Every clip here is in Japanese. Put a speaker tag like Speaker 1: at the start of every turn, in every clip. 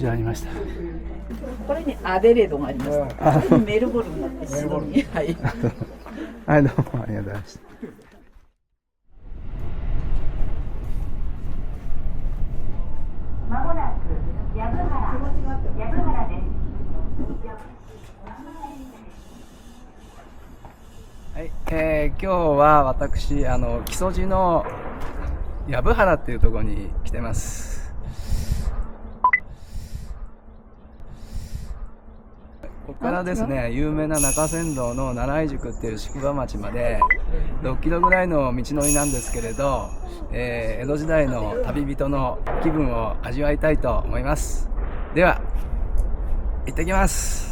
Speaker 1: 所ありました。
Speaker 2: これにアデレードがあります。これにメルボルンがあって、シドニー。はい。
Speaker 1: はい、どうもありがとうございました。
Speaker 3: まもなく藪原です。
Speaker 1: はい、今日は私木曽路の藪原っていうところに来てます。ここからですね、有名な中山道の奈良井宿っていう宿場町まで6キロぐらいの道のりなんですけれど、江戸時代の旅人の気分を味わいたいと思います。では行ってきます。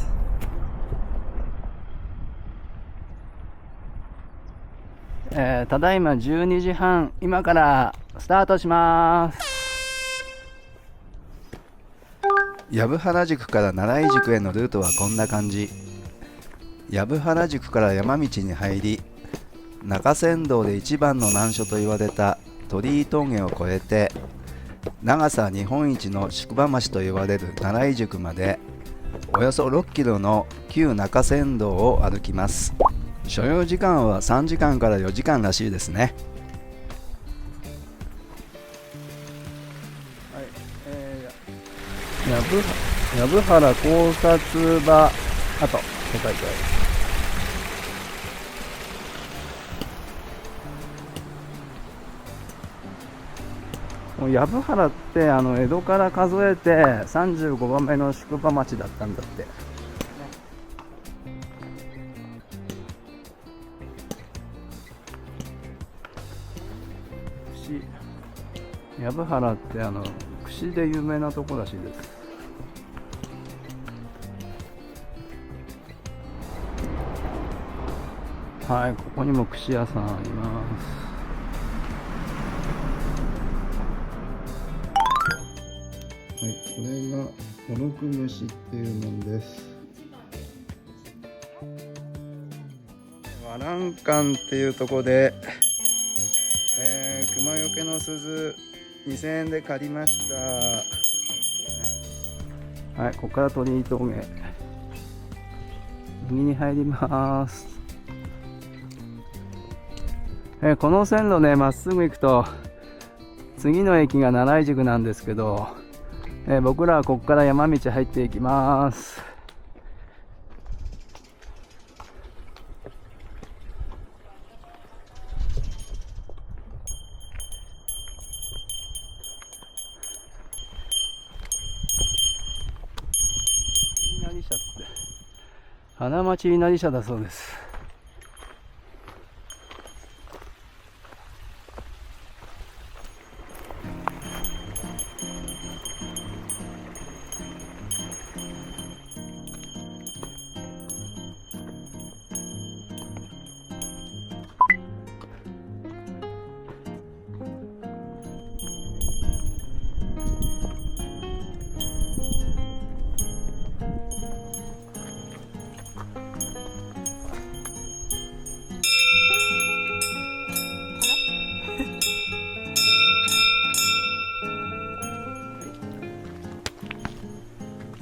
Speaker 1: ただいま12時半、今からスタートします。藪原宿から奈良井宿へのルートはこんな感じ。藪原宿から山道に入り、中山道で一番の難所と言われた鳥居峠を越えて、長さ日本一の宿場町と言われる奈良井宿までおよそ6キロの旧中山道を歩きます。所要時間は3時間から4時間らしいですね。はい、藪原考察場跡と書いてある。もう藪原って江戸から数えて35番目の宿場町だったんだって。藪原って串で有名なとこらしいです。はい、ここにも串屋さんあります。はい、これが五六飯っていうもんです。和蘭館っていうとこで、熊よけの鈴2000円で借りました。はい、ここから鳥居峠右に入ります。この線路ね、まっすぐ行くと次の駅が奈良井宿なんですけど、僕らはここから山道入っていきます。稲荷社って花町稲荷社だそうです。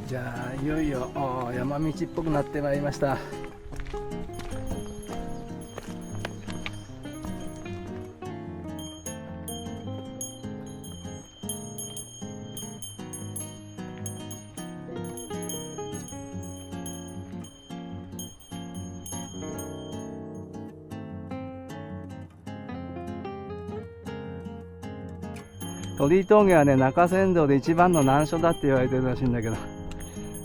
Speaker 1: じゃあいよいよ山道っぽくなってまいりました。鳥居峠はね、中山道で一番の難所だって言われてるらしいんだけど、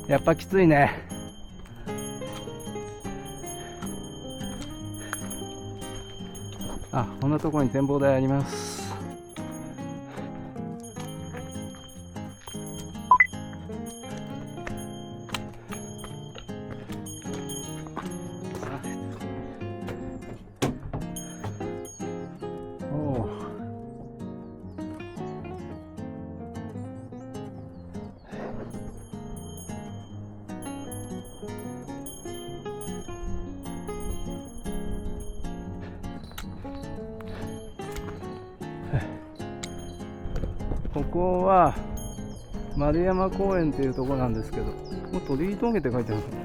Speaker 1: やっぱきついね。あ、こんなところに展望台あります。おー、ここは丸山公園っていうところなんですけど、もう鳥居峠って書いてあるのかな。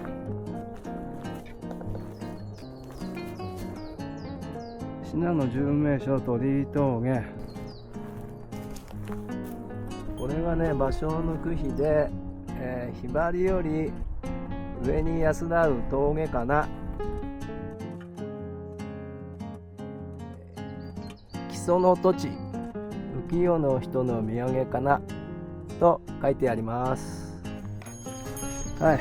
Speaker 1: 信濃の10名所鳥居峠。これがね、芭蕉の句碑で、ひばりより上に安らう峠かな、木曽の土地浮世の人の土産かなと書いてあります。はい。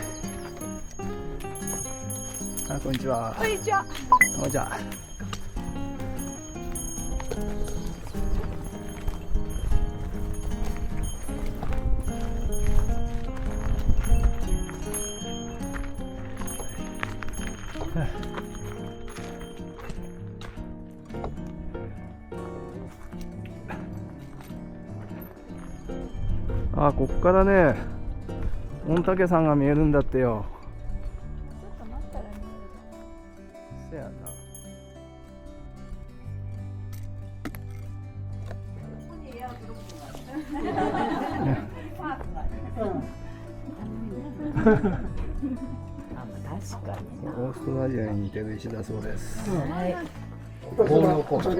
Speaker 1: あ、こんにちは。
Speaker 2: こんにちは。
Speaker 1: こんにちは。あ、こっからね、御嶽山が見えるんだってよ。
Speaker 2: ちょっと待ったら見える。
Speaker 1: せやな。
Speaker 2: ここにエアブロックがある。パークがある。確かにな。
Speaker 1: オーストラリアに似てる石だそうです。
Speaker 2: はい。
Speaker 1: ゴールドコースト。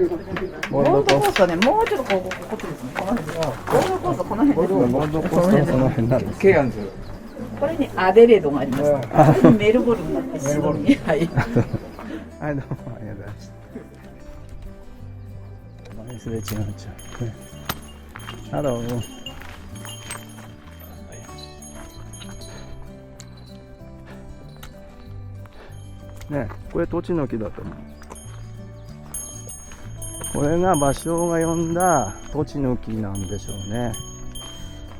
Speaker 1: ゴ
Speaker 2: ゴールドコーストね、もうちょっとこっちですね。この辺。ゴールドコーストこの辺です。
Speaker 1: ゴールドコーストはその辺なんです。
Speaker 4: ケアンズ。
Speaker 2: これにアデレードがあります。これにメルボルンがあってシドニー。はい。
Speaker 1: はい、どうもありがとうございました。前すれ違っちゃう。ハロー。ね、これトチの木だと思う。これが芭蕉が呼んだトチの木なんでしょうね。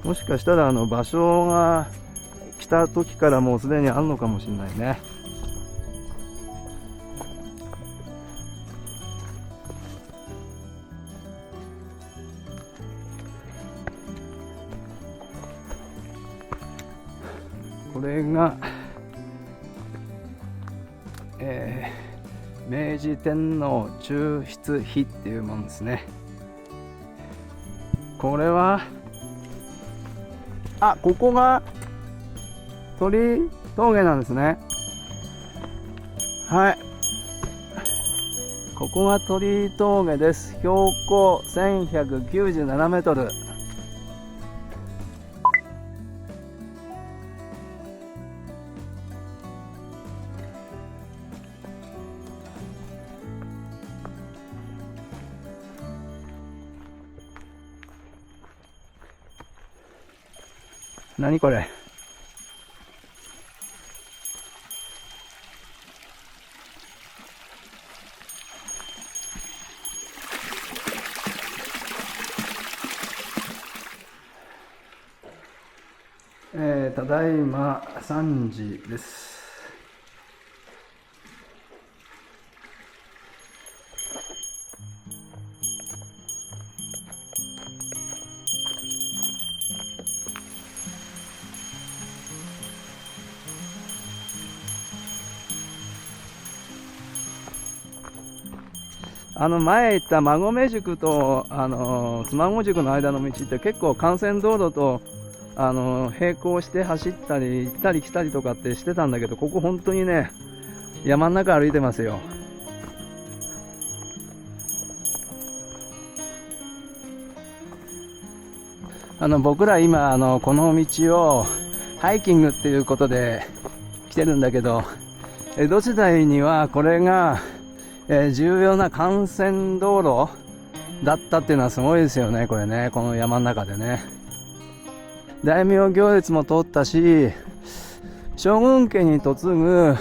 Speaker 1: もしかしたら芭蕉が来た時からもうすでにあるのかもしれないね。これが明治天皇抽出碑っていうもんですね。これはここが鳥居峠なんですね。はい、ここが鳥居峠です。標高1197メートル。何これ。ただいま3時です。前行った馬込宿と妻籠宿の間の道って結構幹線道路と並行して走ったり行ったり来たりとかってしてたんだけど、ここ本当にね、山の中歩いてますよ。僕ら今この道をハイキングっていうことで来てるんだけど、江戸時代にはこれが重要な幹線道路だったっていうのはすごいですよね。これね、この山の中でね、大名行列も通ったし、将軍家に嫁ぐ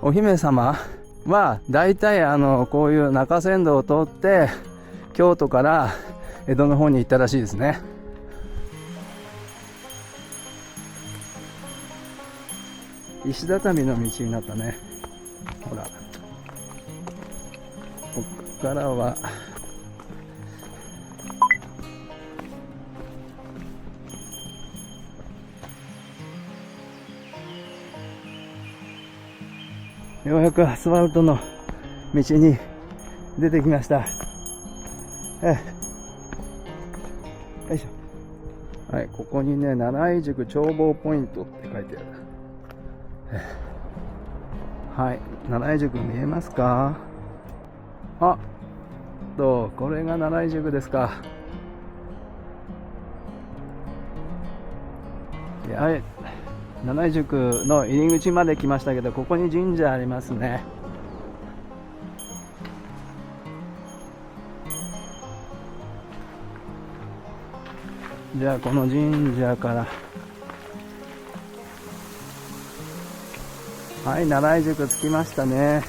Speaker 1: お姫様は大体こういう中山道を通って京都から江戸の方に行ったらしいですね。石畳の道になったね。ほら、こっからはようやくアスファルトの道に出てきました。よいしょ。はい、ここにね、七井宿眺望ポイントって書いてある。はい、七井宿見えますか？あ、これが七井宿ですか。はい、七井宿の入り口まで来ましたけど、ここに神社ありますね。じゃあこの神社からはい、七井宿着きましたね。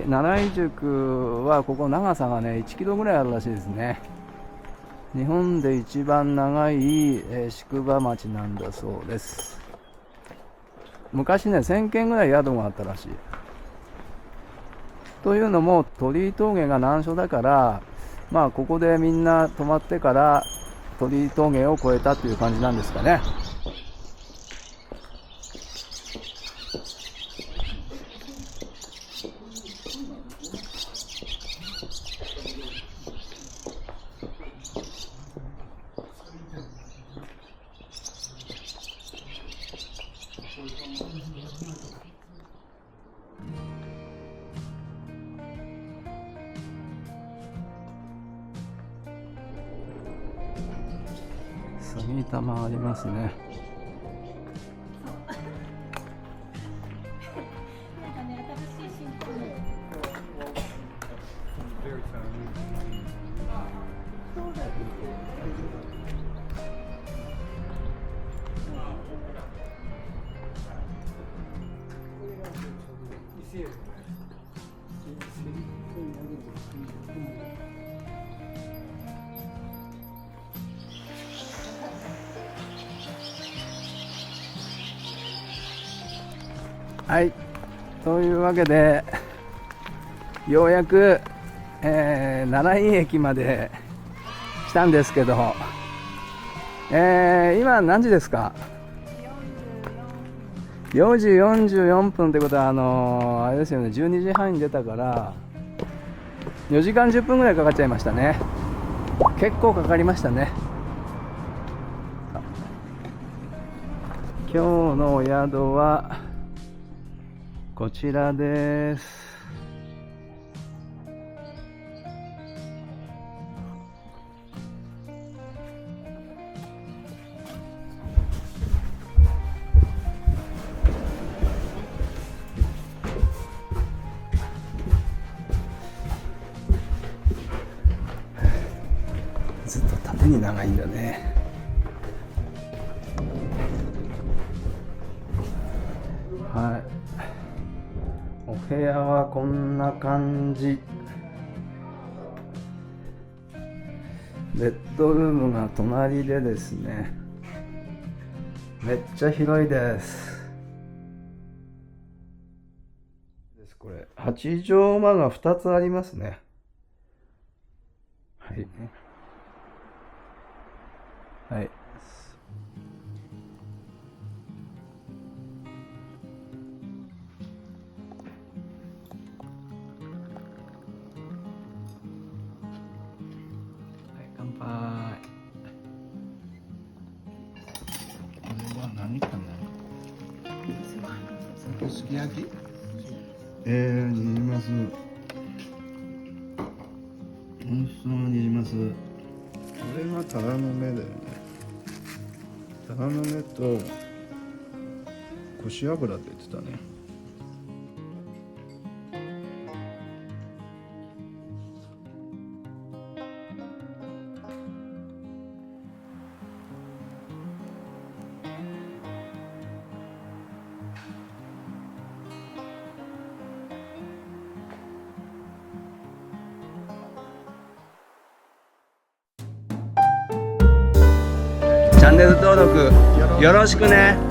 Speaker 1: 七井宿はここ長さがね1キロぐらいあるらしいですね。日本で一番長い、宿場町なんだそうです。昔ね1000軒ぐらい宿があったらしい。というのも鳥居峠が難所だから、まあここでみんな泊まってから鳥居峠を越えたっていう感じなんですかね。杉玉ありますね。はい、というわけでようやく、奈良井駅まで来たんですけど、今何時ですか？4時44分ってことはあれですよね、12時半に出たから4時間10分ぐらいかかっちゃいましたね。結構かかりましたね。今日のお宿はこちらです。ずっと縦に長いんだね。はい、お部屋はこんな感じ。ベッドルームが隣でですね、めっちゃ広いです。これ8畳間が2つありますね。はいはい。乾杯。これは何かな？すき焼き？握ります。美味しそうに握ります。これはタラの芽だよね。タラの芽とこし油って言ってたね。チャンネル登録よろしくね。